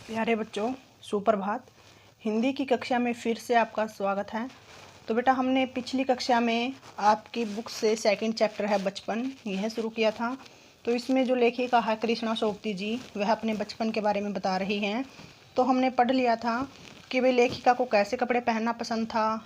प्यारे बच्चों, सुप्रभात। हिंदी की कक्षा में फिर से आपका स्वागत है। तो बेटा, हमने पिछली कक्षा में आपकी बुक से सेकंड चैप्टर है बचपन, यह शुरू किया था। तो इसमें जो लेखिका है कृष्णा सोबती जी, वह अपने बचपन के बारे में बता रही हैं। तो हमने पढ़ लिया था कि वे लेखिका को कैसे कपड़े पहनना पसंद था,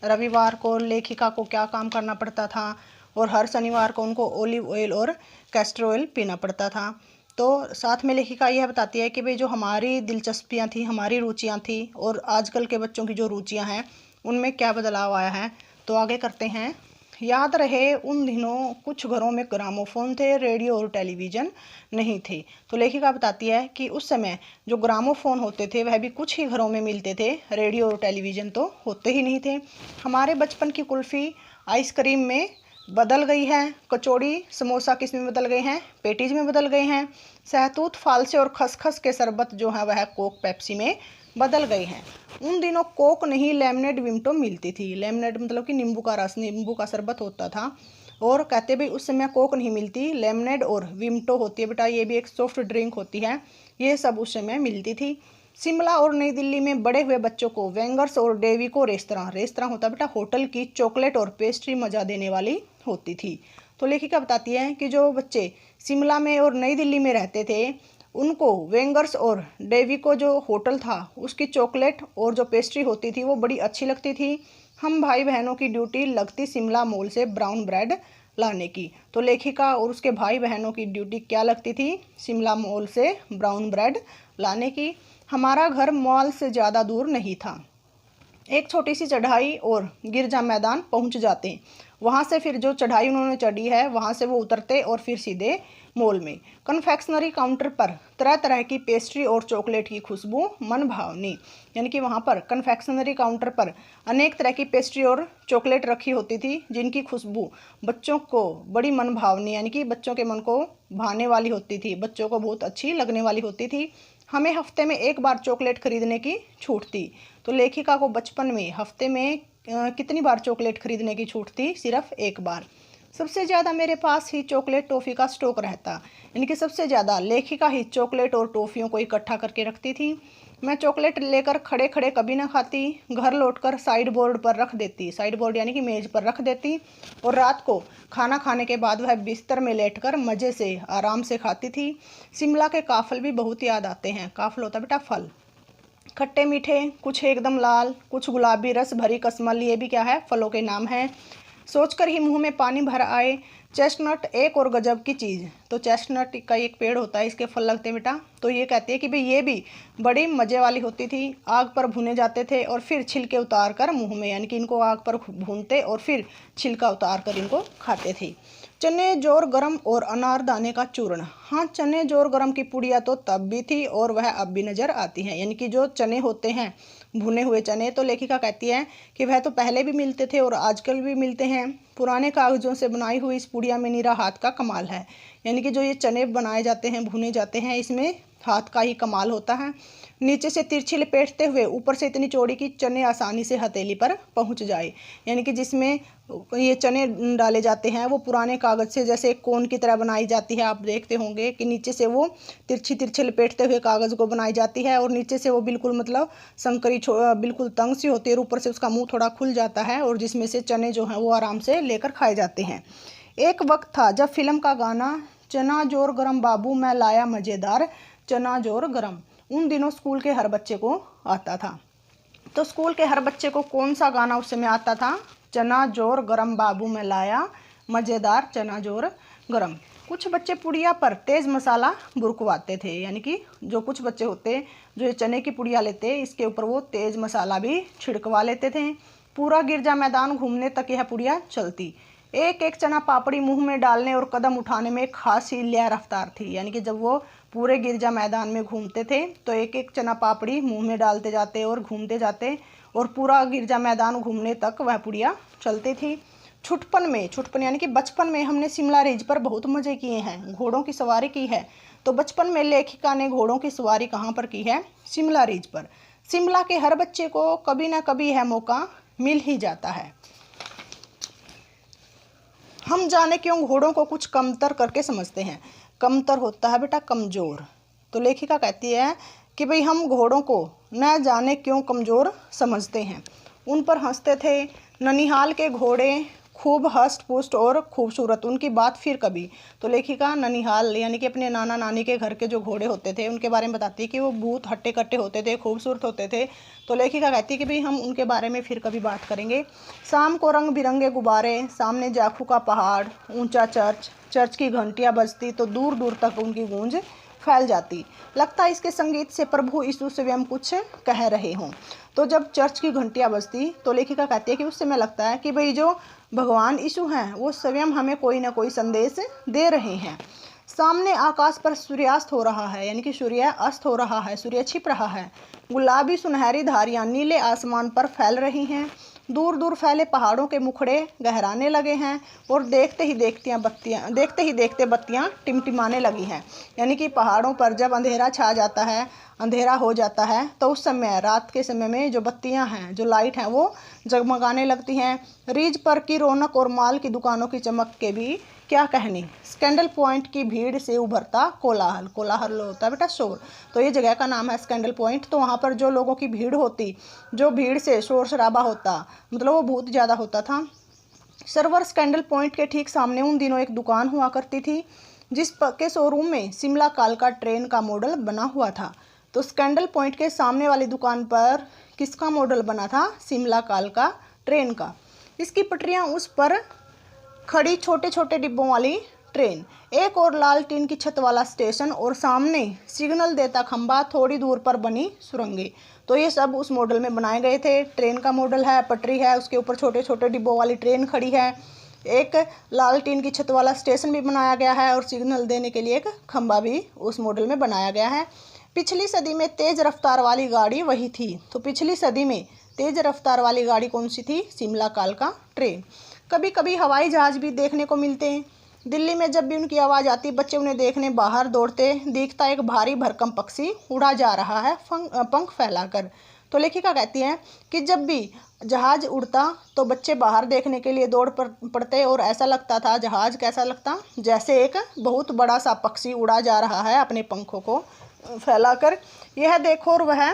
रविवार को लेखिका को क्या काम करना पड़ता था और हर शनिवार को उनको ऑलिव ऑयल और कैस्टर ऑयल पीना पड़ता था। तो साथ में लेखिका यह बताती है कि भाई जो हमारी दिलचस्पियां थी, हमारी रुचियां थी और आजकल के बच्चों की जो रुचियां हैं उनमें क्या बदलाव आया है। तो आगे करते हैं। याद रहे उन दिनों कुछ घरों में ग्रामोफोन थे, रेडियो और टेलीविज़न नहीं थे। तो लेखिका बताती है कि उस समय जो ग्रामोफोन होते थे वह भी कुछ ही घरों में मिलते थे, रेडियो और टेलीविज़न तो होते ही नहीं थे। हमारे बचपन की कुल्फ़ी आइसक्रीम में बदल गई है, कचौड़ी समोसा किस में बदल गए हैं, पेटीज में बदल गए हैं। सहतूत फालसे और खसखस के शरबत जो है वह कोक पेप्सी में बदल गए हैं। उन दिनों कोक नहीं, लेमनेड विमटो मिलती थी। लेमनेड मतलब कि नींबू का रस, नींबू का शरबत होता था। और कहते भाई उस समय कोक नहीं मिलती, लेमनेड और विमटो होती है बेटा, ये भी एक सॉफ्ट ड्रिंक होती है, ये सब उस समय मिलती थी। शिमला और नई दिल्ली में बड़े हुए बच्चों को वेंगर्स और डेविको रेस्तरां होता बेटा होटल की चॉकलेट और पेस्ट्री मजा देने वाली होती थी। तो लेखिका बताती है कि जो बच्चे शिमला में और नई दिल्ली में रहते थे उनको वेंगर्स और डेविको जो होटल था उसकी चॉकलेट और जो पेस्ट्री होती थी वो बड़ी अच्छी लगती थी। हम भाई बहनों की ड्यूटी लगती शिमला मॉल से ब्राउन ब्रेड लाने की। तो लेखिका और उसके भाई बहनों की ड्यूटी क्या लगती थी? शिमला मॉल से ब्राउन ब्रेड लाने की। हमारा घर मॉल से ज़्यादा दूर नहीं था, एक छोटी सी चढ़ाई और गिरजा मैदान पहुंच जाते। वहां से फिर जो चढ़ाई उन्होंने चढ़ी है वहां से वो उतरते और फिर सीधे मॉल में। कन्फेक्शनरी काउंटर पर तरह तरह की पेस्ट्री और चॉकलेट की खुशबू मन भावनी, यानी कि वहां पर कन्फेक्शनरी काउंटर पर अनेक तरह की पेस्ट्री और चॉकलेट रखी होती थी जिनकी खुशबू बच्चों को बड़ी मन भावनी, यानी कि बच्चों के मन को भाने वाली होती थी, बच्चों को बहुत अच्छी लगने वाली होती थी। हमें हफ्ते में एक बार चॉकलेट खरीदने की छूट थी। तो लेखिका को बचपन में हफ्ते में कितनी बार चॉकलेट खरीदने की छूट थी? सिर्फ एक बार। सबसे ज़्यादा मेरे पास ही चॉकलेट टॉफ़ी का स्टॉक रहता, इनकी सबसे ज़्यादा लेखिका ही चॉकलेट और टॉफ़ियों को इकट्ठा करके रखती थी। मैं चॉकलेट लेकर खड़े खड़े कभी ना खाती, घर लौटकर साइड बोर्ड पर रख देती, साइड बोर्ड यानी कि मेज़ पर रख देती, और रात को खाना खाने के बाद वह बिस्तर में लेटकर मज़े से आराम से खाती थी। शिमला के काफल भी बहुत याद आते हैं। काफल होता बेटा फल, खट्टे मीठे, कुछ एकदम लाल, कुछ गुलाबी रस भरी कसमल, ये भी क्या है? फलों के नाम हैं। सोचकर ही मुंह में पानी भर आए। चेस्टनट एक और गजब की चीज़। तो चेस्टनट का एक पेड़ होता है, इसके फल लगते हैं बेटा। तो ये कहती है कि भाई ये भी बड़ी मज़े वाली होती थी। आग पर भुने जाते थे और फिर छिलके उतार कर मुँह में, यानी कि इनको आग पर भूनते और फिर छिलका उतार कर इनको खाते थे। चने जोर गरम और अनारदाने का चूर्ण। हाँ, चने जोर गरम की पुड़िया तो तब भी थी और वह अब भी नज़र आती है, यानी कि जो चने होते हैं भुने हुए चने, तो लेखिका कहती है कि वह तो पहले भी मिलते थे और आजकल भी मिलते हैं। पुराने कागजों से बनाई हुई इस पुड़िया में निरा हाथ का कमाल है, यानी कि जो ये चने बनाए जाते हैं, भुने जाते हैं, इसमें हाथ का ही कमाल होता है। नीचे से तिरछी लपेटते हुए ऊपर से इतनी चौड़ी कि चने आसानी से हथेली पर पहुंच जाए, यानी कि जिसमें ये चने डाले जाते हैं वो पुराने कागज़ से जैसे एक कोन की तरह बनाई जाती है। आप देखते होंगे कि नीचे से वो तिरछी तिरछे लपेटते हुए कागज़ को बनाई जाती है और नीचे से वो बिल्कुल मतलब संकरी बिल्कुल तंग सी होती है और ऊपर से उसका मुंह थोड़ा खुल जाता है और जिसमें से चने जो हैं वो आराम से लेकर खाए जाते हैं। एक वक्त था जब फिल्म का गाना चना जोर गरम बाबू मैं लाया मज़ेदार चना जोर गरम उन दिनों स्कूल के हर बच्चे को आता था। तो स्कूल के हर बच्चे को कौन सा गाना उस समय आता था? चना जोर गरम बाबू में लाया मज़ेदार चना जोर गरम। कुछ बच्चे पुड़िया पर तेज़ मसाला बुरकवाते थे, यानी कि जो कुछ बच्चे होते जो ये चने की पुड़िया लेते इसके ऊपर वो तेज़ मसाला भी छिड़कवा लेते थे। पूरा गिरजा मैदान घूमने तक यह पुड़िया चलती। एक एक चना पापड़ी मुंह में डालने और कदम उठाने में खास ही लिया रफ्तार थी, यानी कि जब वो पूरे गिरजा मैदान में घूमते थे तो एक एक चना पापड़ी मुंह में डालते जाते और घूमते जाते और पूरा गिरजा मैदान घूमने तक वह पुड़िया चलती थी। छुटपन यानी कि बचपन में हमने शिमला रिज पर बहुत मज़े किए हैं, घोड़ों की सवारी की है। तो बचपन में लेखिका ने घोड़ों की सवारी कहाँ पर की है? शिमला रिज पर। शिमला के हर बच्चे को कभी ना कभी यह मौका मिल ही जाता है। हम जाने क्यों घोड़ों को कुछ कमतर करके समझते हैं। कमतर होता है बेटा कमज़ोर। तो लेखिका कहती है कि भाई हम घोड़ों को न जाने क्यों कमज़ोर समझते हैं, उन पर हंसते थे। ननिहाल के घोड़े खूब हष्ट पुष्ट और खूबसूरत, उनकी बात फिर कभी। तो लेखिका ननिहाल यानी कि अपने नाना नानी के घर के जो घोड़े होते थे उनके बारे में बताती है कि वो बहुत हट्टे कट्टे होते थे, खूबसूरत होते थे। तो लेखिका कहती है कि भाई हम उनके बारे में फिर कभी बात करेंगे। शाम को रंग बिरंगे गुब्बारे, सामने जाखू का पहाड़, ऊंचा चर्च की घंटियां बजती तो दूर दूर तक उनकी गूंज फैल जाती। लगता है इसके संगीत से प्रभु यीशु स्वयं कुछ कह रहे हों। तो जब चर्च की घंटियां बजती तो लेखिका कहती है कि उस समय लगता है कि भाई जो भगवान यीशु हैं वो स्वयं हमें कोई ना कोई संदेश दे रहे हैं। सामने आकाश पर सूर्यास्त हो रहा है, यानी कि सूर्य अस्त हो रहा है, सूर्य छिप रहा है। गुलाबी सुनहरी धारियां नीले आसमान पर फैल रही हैं। दूर दूर फैले पहाड़ों के मुखड़े गहराने लगे हैं और देखते ही देखते बत्तियां टिमटिमाने लगी हैं। यानी कि पहाड़ों पर जब अंधेरा छा जाता है, अंधेरा हो जाता है, तो उस समय रात के समय में जो बत्तियां हैं, जो लाइट हैं, वो जगमगाने लगती हैं। रिज पर की रौनक और माल की दुकानों की चमक के भी क्या कहनी। स्कैंडल पॉइंट की भीड़ से उभरता कोलाहल, कोलाहल होता है बेटा शोर, तो ये जगह का नाम है स्कैंडल पॉइंट। तो वहाँ पर जो लोगों की भीड़ होती, जो भीड़ से शोर शराबा होता, मतलब वो बहुत ज़्यादा होता था। सर्वर स्कैंडल पॉइंट के ठीक सामने उन दिनों एक दुकान हुआ करती थी जिस के शोरूम में शिमला कालका ट्रेन का मॉडल बना हुआ था। तो स्कैंडल पॉइंट के सामने वाली दुकान पर किसका मॉडल बना था? शिमला कालका ट्रेन का। इसकी पटरियां उस पर खड़ी छोटे छोटे डिब्बों वाली ट्रेन, एक और लाल टीन की छत वाला स्टेशन और सामने सिग्नल देता खंबा, थोड़ी दूर पर बनी सुरंगें। तो ये सब उस मॉडल में बनाए गए थे। ट्रेन का मॉडल है, पटरी है, उसके ऊपर छोटे छोटे डिब्बों वाली ट्रेन खड़ी है, एक लाल टीन की छत वाला स्टेशन भी बनाया गया है और सिग्नल देने के लिए एक खंबा भी उस मॉडल में बनाया गया है। पिछली सदी में तेज रफ्तार वाली गाड़ी वही थी। तो पिछली सदी में तेज रफ्तार वाली गाड़ी कौन सी थी? शिमला कालका ट्रेन। कभी कभी हवाई जहाज भी देखने को मिलते हैं। दिल्ली में जब भी उनकी आवाज़ आती, बच्चे उन्हें देखने बाहर दौड़ते। दिखता एक भारी भरकम पक्षी उड़ा जा रहा है पंख फैलाकर। तो लेखिका कहती हैं कि जब भी जहाज उड़ता तो बच्चे बाहर देखने के लिए दौड़ पड़ते और ऐसा लगता था, जहाज कैसा लगता, जैसे एक बहुत बड़ा सा पक्षी उड़ा जा रहा है अपने पंखों को फैलाकर। यह देखो और वह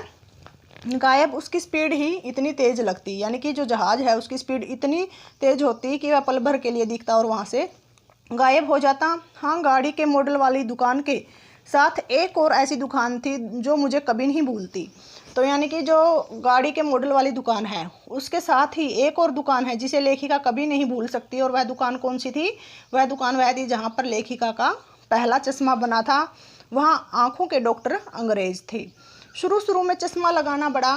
गायब। उसकी स्पीड ही इतनी तेज़ लगती, यानी कि जो जहाज़ है उसकी स्पीड इतनी तेज़ होती कि वह पल भर के लिए दिखता और वहाँ से गायब हो जाता। हाँ, गाड़ी के मॉडल वाली दुकान के साथ एक और ऐसी दुकान थी जो मुझे कभी नहीं भूलती। तो यानी कि जो गाड़ी के मॉडल वाली दुकान है उसके साथ ही एक और दुकान है जिसे लेखिका कभी नहीं भूल सकती। और वह दुकान कौन सी थी? वह दुकान वह थी जहाँ पर लेखिका का पहला चश्मा बना था। वहाँ आँखों के डॉक्टर अंग्रेज थे। शुरू में चश्मा लगाना बड़ा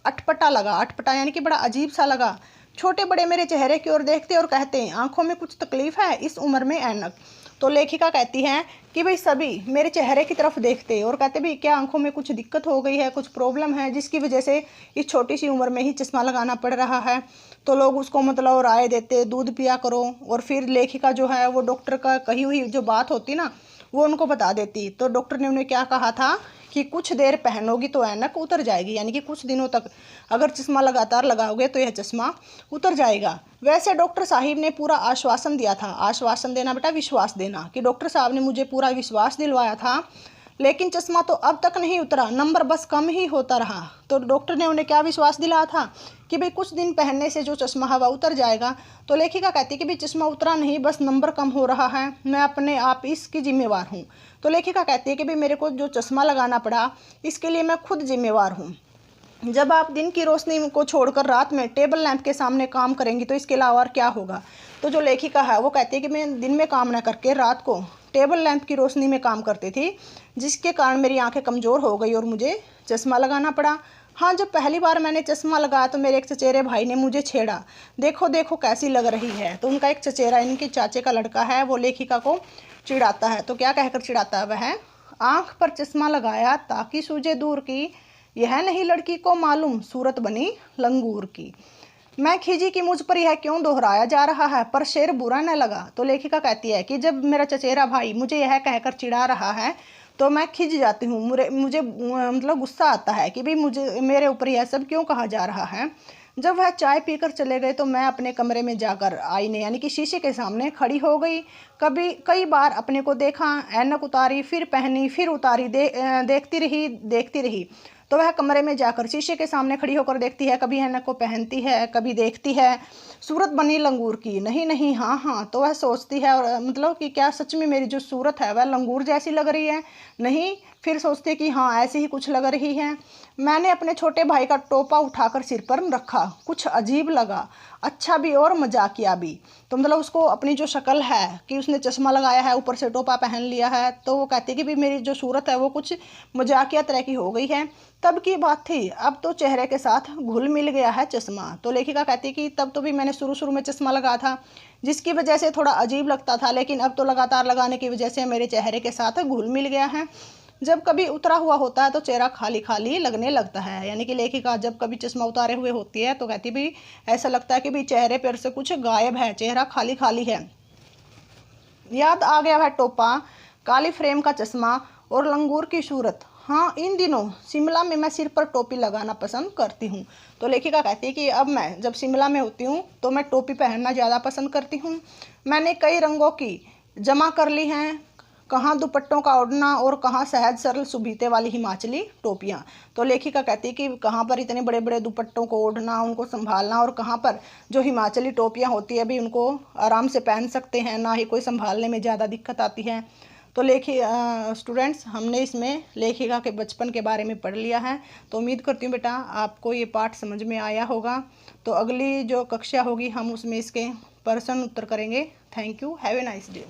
अटपटा लगा, अटपटा यानी कि बड़ा अजीब सा लगा। छोटे बड़े मेरे चेहरे की ओर देखते और कहते हैं आंखों में कुछ तकलीफ है, इस उम्र में ऐनक। तो लेखिका कहती हैं कि भाई सभी मेरे चेहरे की तरफ देखते और कहते भी क्या आंखों में कुछ दिक्कत हो गई है, कुछ प्रॉब्लम है जिसकी वजह से इस छोटी सी उम्र में ही चश्मा लगाना पड़ रहा है। तो लोग उसको मतलब राय देते, दूध पिया करो। और फिर लेखिका जो है वो डॉक्टर का कही हुई जो बात होती ना वो उनको बता देती। तो डॉक्टर ने उन्हें क्या कहा था कि कुछ देर पहनोगी तो ऐनक उतर जाएगी, यानी कि कुछ दिनों तक अगर चश्मा लगातार लगाओगे तो यह चश्मा उतर जाएगा। वैसे डॉक्टर साहिब ने पूरा आश्वासन दिया था। आश्वासन देना बेटा विश्वास देना, कि डॉक्टर साहब ने मुझे पूरा विश्वास दिलवाया था, लेकिन चश्मा तो अब तक नहीं उतरा, नंबर बस कम ही होता रहा। तो डॉक्टर ने उन्हें क्या विश्वास दिलाया था कि भाई कुछ दिन पहनने से जो चश्मा है वह उतर जाएगा। तो लेखिका कहती है कि भाई चश्मा उतरा नहीं, बस नंबर कम हो रहा है, मैं अपने आप इसकी जिम्मेवार हूँ। तो लेखिका कहती है कि भाई मेरे को जो चश्मा लगाना पड़ा इसके लिए मैं खुद जिम्मेवार हूँ। जब आप दिन की रोशनी को छोड़कर रात में टेबल लैंप के सामने काम करेंगी तो इसके अलावा और क्या होगा। तो जो लेखिका है वो कहती है कि मैं दिन में काम न करके रात को टेबल लैंप की रोशनी में काम करती थी, जिसके कारण मेरी आंखें कमज़ोर हो गई और मुझे चश्मा लगाना पड़ा। हाँ, जब पहली बार मैंने चश्मा लगाया तो मेरे एक चचेरे भाई ने मुझे छेड़ा, देखो देखो कैसी लग रही है। तो उनका एक चचेरा, इनके चाचे का लड़का है, वो लेखिका को चिढ़ाता है। तो क्या कहकर चिढ़ाता है वह? आँख पर चश्मा लगाया ताकि सूझे दूर की, यह नहीं लड़की को मालूम सूरत बनी लंगूर की। मैं खिजी कि मुझ पर यह क्यों दोहराया जा रहा है, पर शेर बुरा न लगा। तो लेखिका कहती है कि जब मेरा चचेरा भाई मुझे यह कहकर चिढ़ा रहा है तो मैं खिज जाती हूँ, मुझे मतलब गुस्सा आता है कि भाई मुझे मेरे ऊपर यह सब क्यों कहा जा रहा है। जब वह चाय पीकर चले गए तो मैं अपने कमरे में जाकर आईने यानी कि शीशे के सामने खड़ी हो गई। कई बार अपने को देखा, ऐनक उतारी, फिर पहनी, फिर उतारी, देखती रही। तो वह कमरे में जाकर शीशे के सामने खड़ी होकर देखती है, कभी ऐनक को पहनती है, कभी देखती है। सूरत बनी लंगूर की, नहीं नहीं, हाँ हाँ। तो वह सोचती है, और मतलब कि क्या सच में मेरी जो सूरत है वह लंगूर जैसी लग रही है? नहीं। फिर सोचती है कि हाँ, ऐसी ही कुछ लग रही है। मैंने अपने छोटे भाई का टोपा उठाकर सिर पर रखा। कुछ अजीब लगा, अच्छा भी और मजाकिया भी। तो मतलब उसको अपनी जो शक्ल है कि उसने चश्मा लगाया है, ऊपर से टोपा पहन लिया है, तो वो कहती है कि भी मेरी जो सूरत है वो कुछ मजाकिया तरह की हो गई है। तब की बात थी, अब तो चेहरे के साथ घुल मिल गया है चश्मा। तो लेखिका कहती है कि तब तो भी मैंने शुरू में चश्मा लगा था, जिसकी वजह से थोड़ा अजीब लगता था, लेकिन अब तो लगातार लगाने की वजह से मेरे चेहरे के साथ घुल मिल गया है। जब कभी उतरा हुआ होता है तो चेहरा खाली खाली लगने लगता है। यानी कि लेखिका जब कभी चश्मा उतारे हुए होती है तो कहती भी ऐसा लगता है कि भी चेहरे पर से कुछ गायब है, चेहरा खाली खाली है। याद आ गया वह टोपा, काली फ्रेम का चश्मा और लंगूर की सूरत। हाँ, इन दिनों शिमला में मैं सिर पर टोपी लगाना पसंद करती हूँ। तो लेखिका कहती है कि अब मैं जब शिमला में होती हूँ तो मैं टोपी पहनना ज़्यादा पसंद करती हूँ। मैंने कई रंगों की जमा कर ली हैं, कहाँ दुपट्टों का ओढ़ना और कहाँ सहज सरल सुबीते वाली हिमाचली टोपियाँ। तो लेखिका कहती है कि कहाँ पर इतने बड़े बड़े दुपट्टों को ओढ़ना, उनको संभालना, और कहाँ पर जो हिमाचली टोपियाँ होती है भी उनको आराम से पहन सकते हैं, ना ही कोई संभालने में ज़्यादा दिक्कत आती है। तो स्टूडेंट्स, हमने इसमें लेखिका के बचपन के बारे में पढ़ लिया है। तो उम्मीद करती हूँ बेटा आपको ये पाठ समझ में आया होगा। तो अगली जो कक्षा होगी हम उसमें इसके प्रश्न उत्तर करेंगे। Thank you, have a nice day.